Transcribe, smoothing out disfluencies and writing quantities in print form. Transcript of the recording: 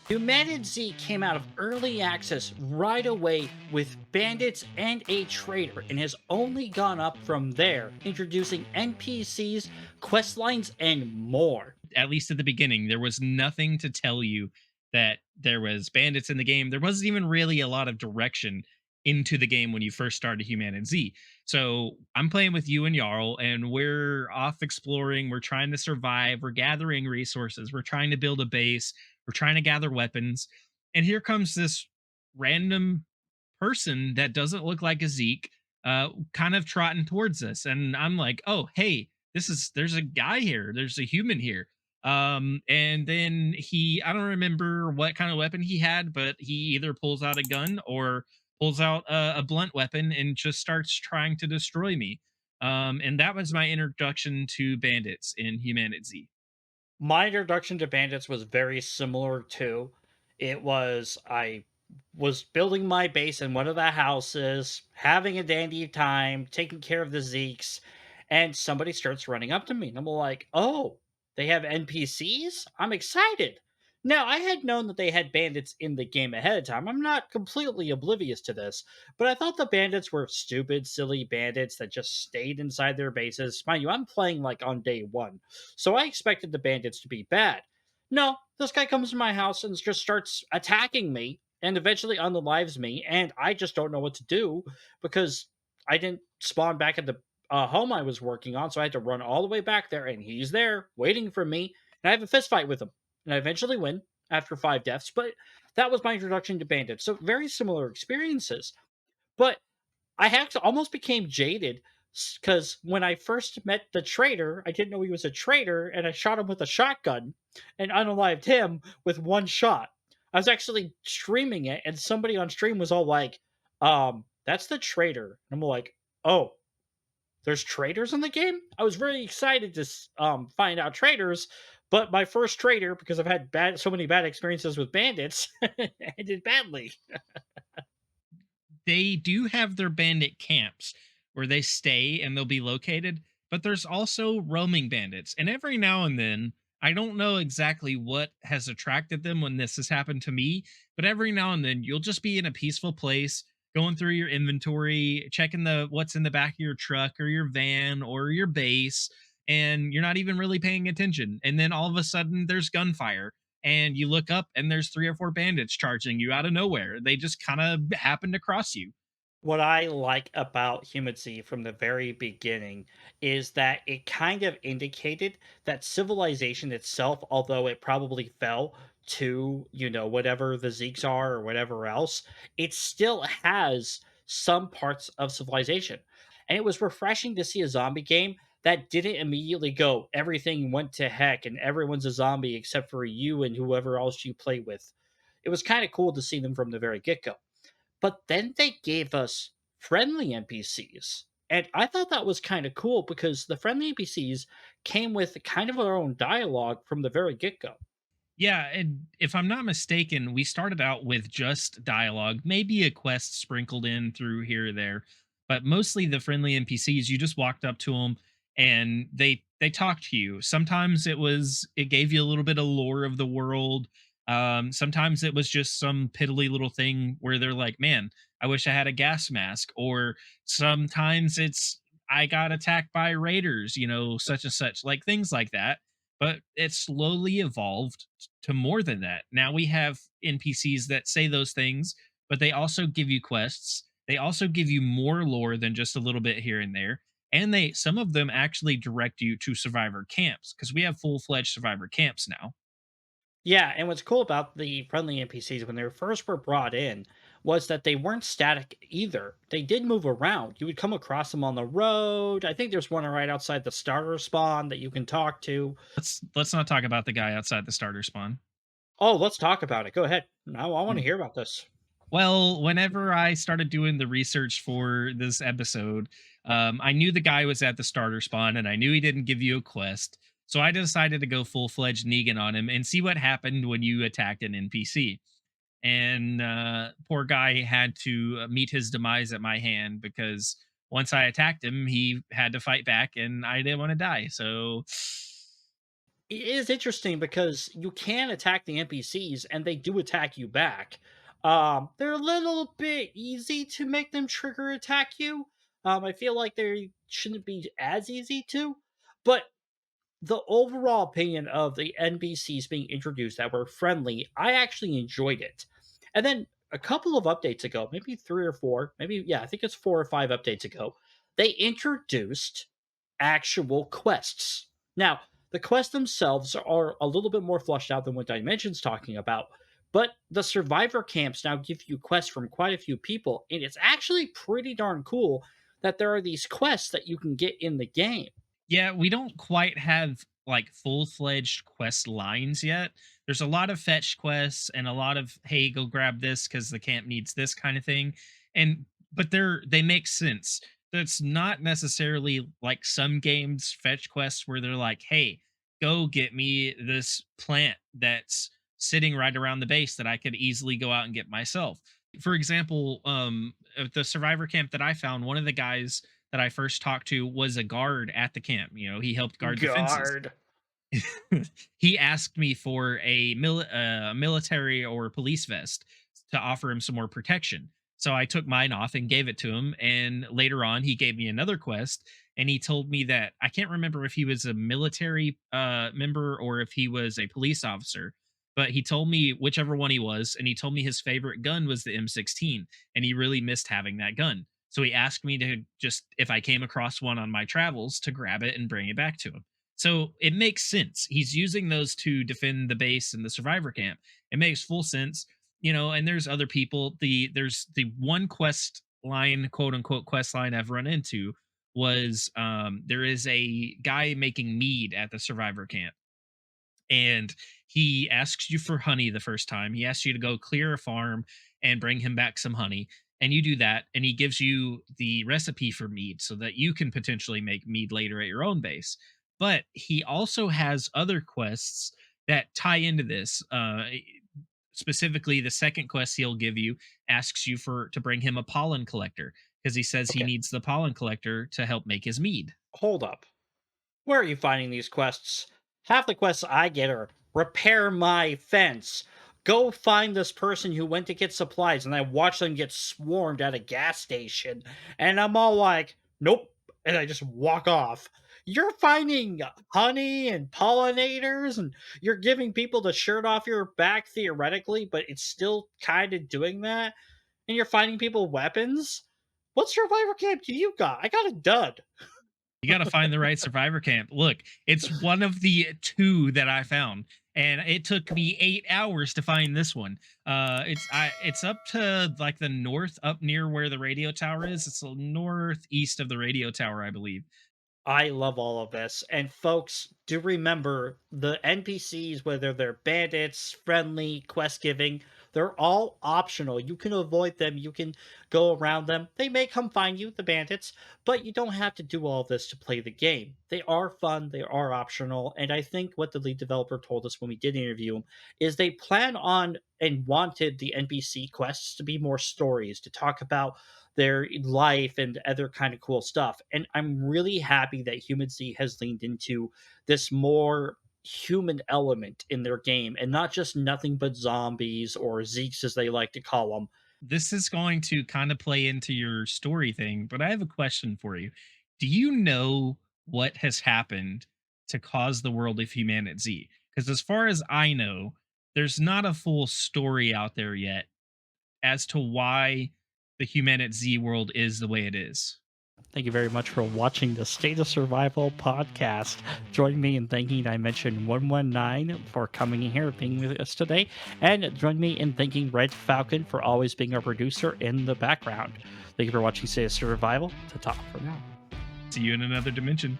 HumanitZ came out of early access right away with Bandits and a Trader and has only gone up from there, introducing NPCs, quest lines, and more. At least at the beginning, there was nothing to tell you that there was bandits in the game. There wasn't even really a lot of direction into the game when you first started HumanitZ. So I'm playing with you and Jarl, and we're off exploring. We're trying to survive. We're gathering resources. We're trying to build a base. We're trying to gather weapons. And here comes this random person that doesn't look like a Zeke, kind of trotting towards us. And I'm like, oh, hey, there's a guy here. There's a human here. And then I don't remember what kind of weapon he had, but he either pulls out a gun or pulls out a blunt weapon and just starts trying to destroy me. And that was my introduction to bandits in HumanitZ. My introduction to Bandits was very similar too. I was building my base in one of the houses, having a dandy time, taking care of the Zeeks, and somebody starts running up to me. And I'm like, oh, they have NPCs? I'm excited. Now, I had known that they had bandits in the game ahead of time. I'm not completely oblivious to this, but I thought the bandits were stupid, silly bandits that just stayed inside their bases. Mind you, I'm playing like on day one, so I expected the bandits to be bad. No, this guy comes to my house and just starts attacking me and eventually unlives me, and I just don't know what to do because I didn't spawn back at the home I was working on, so I had to run all the way back there, and he's there waiting for me, and I have a fist fight with him, and I eventually win after 5 deaths. But that was my introduction to bandits, so very similar experiences. But I actually almost became jaded because when I first met the traitor, I didn't know he was a traitor, and I shot him with a shotgun and unalived him with one shot. I was actually streaming it, and somebody on stream was all like, that's the traitor. And I'm like, oh, there's traitors in the game? I was very excited to find out traitors, but my first traitor, because I've had so many bad experiences with bandits, ended badly. They do have their bandit camps where they stay and they'll be located, but there's also roaming bandits. And every now and then, I don't know exactly what has attracted them when this has happened to me, but every now and then you'll just be in a peaceful place, going through your inventory, checking the what's in the back of your truck or your van or your base, and you're not even really paying attention. And then all of a sudden there's gunfire and you look up and there's three or four bandits charging you out of nowhere. They just kind of happen to cross you. What I like about HumanZ from the very beginning is that it kind of indicated that civilization itself, although it probably fell to, whatever the Zeeks are or whatever else, it still has some parts of civilization. And it was refreshing to see a zombie game that didn't immediately go, everything went to heck and everyone's a zombie except for you and whoever else you play with. It was kind of cool to see them from the very get go. But then they gave us friendly NPCs. And I thought that was kind of cool because the friendly NPCs came with kind of our own dialogue from the very get go. Yeah, and if I'm not mistaken, we started out with just dialogue, maybe a quest sprinkled in through here or there, but mostly the friendly NPCs. You just walked up to them and they talked to you. Sometimes it gave you a little bit of lore of the world. Sometimes it was just some piddly little thing where they're like, "Man, I wish I had a gas mask," or sometimes it's I got attacked by raiders, such and such, like things like that, but it slowly evolved to more than that. Now we have NPCs that say those things, but they also give you quests. They also give you more lore than just a little bit here and there. And some of them actually direct you to survivor camps because we have full-fledged survivor camps now. Yeah, and what's cool about the friendly NPCs when they first were brought in was that they weren't static either. They did move around. You would come across them on the road. I think there's one right outside the starter spawn that you can talk to. Let's not talk about the guy outside the starter spawn. Oh, let's talk about it. Go ahead. Now I want to hear about this. Well, whenever I started doing the research for this episode, I knew the guy was at the starter spawn and I knew he didn't give you a quest. So I decided to go full fledged Negan on him and see what happened when you attacked an NPC. And poor guy had to meet his demise at my hand because once I attacked him, he had to fight back and I didn't want to die. So It is interesting because you can attack the NPCs and they do attack you back. They're a little bit easy to make them trigger attack you. I feel like they shouldn't be as easy to, but the overall opinion of the NPCs being introduced that were friendly, I actually enjoyed it. And then a couple of updates ago, maybe three or four, maybe, yeah, I think it's 4 or 5 updates ago, they introduced actual quests. Now, the quests themselves are a little bit more flushed out than what Dimension's talking about, but the survivor camps now give you quests from quite a few people, and it's actually pretty darn cool that there are these quests that you can get in the game. Yeah, we don't quite have like full-fledged quest lines yet. There's a lot of fetch quests and a lot of hey, go grab this cuz the camp needs this kind of thing. And but they make sense. That's not necessarily like some games fetch quests where they're like, "Hey, go get me this plant that's sitting right around the base that I could easily go out and get myself." For example, at the survivor camp that I found, one of the guys that I first talked to was a guard at the camp. You know, he helped guard the fences. Guard. He asked me for a military or police vest to offer him some more protection. So I took mine off and gave it to him. And later on, he gave me another quest, and he told me that I can't remember if he was a military member or if he was a police officer. But he told me whichever one he was, and he told me his favorite gun was the M16, and he really missed having that gun. So he asked me to just, if I came across one on my travels, to grab it and bring it back to him. So it makes sense. He's using those to defend the base and the survivor camp. It makes full sense, you know. And there's other people. There's the one quest line, quote unquote quest line I've run into was there is a guy making mead at the survivor camp, and he asks you for honey the first time. He asks you to go clear a farm and bring him back some honey. And you do that, and he gives you the recipe for mead so that you can potentially make mead later at your own base. But he also has other quests that tie into this. Specifically, the second quest he'll give you asks you for to bring him a pollen collector because he says he Okay, needs the pollen collector to help make his mead. hold up. Where are you finding these quests? Half the quests I get are repair my fence. Go find this person who went to get supplies, and I watch them get swarmed at a gas station. And I'm all like, nope. And I just walk off. You're finding honey and pollinators, and you're giving people the shirt off your back theoretically, but it's still kind of doing that. And you're finding people weapons. What survivor camp do you got? I got a dud. You got to find the right survivor camp. Look, it's one of the two that I found, and it took me 8 hours to find this one. It's up to like the north, up near where the radio tower is. It's the northeast of the radio tower, I believe. I love all of this. And folks, do remember the NPCs, whether they're bandits, friendly, quest giving, they're all optional. You can avoid them, you can go around them. They may come find you, the bandits, but you don't have to do all this to play the game. They are fun, they are optional. And I think what the lead developer told us when we did interview him is they plan on and wanted the NPC quests to be more stories, to talk about their life and other kind of cool stuff. And I'm really happy that HumanitZ has leaned into this more human element in their game and not just nothing but zombies or Zeeks as they like to call them. This is going to kind of play into your story thing, but I have a question for you. Do you know what has happened to cause the world of HumanitZ? Because as far as I know, there's not a full story out there yet as to why the HumanitZ world is the way it is. Thank you very much for watching the State of Survival podcast. Join me in thanking Dimension 119 for coming in here and being with us today. And join me in thanking Red Falcon for always being our producer in the background. Thank you for watching State of Survival. To talk for now. See you in another dimension.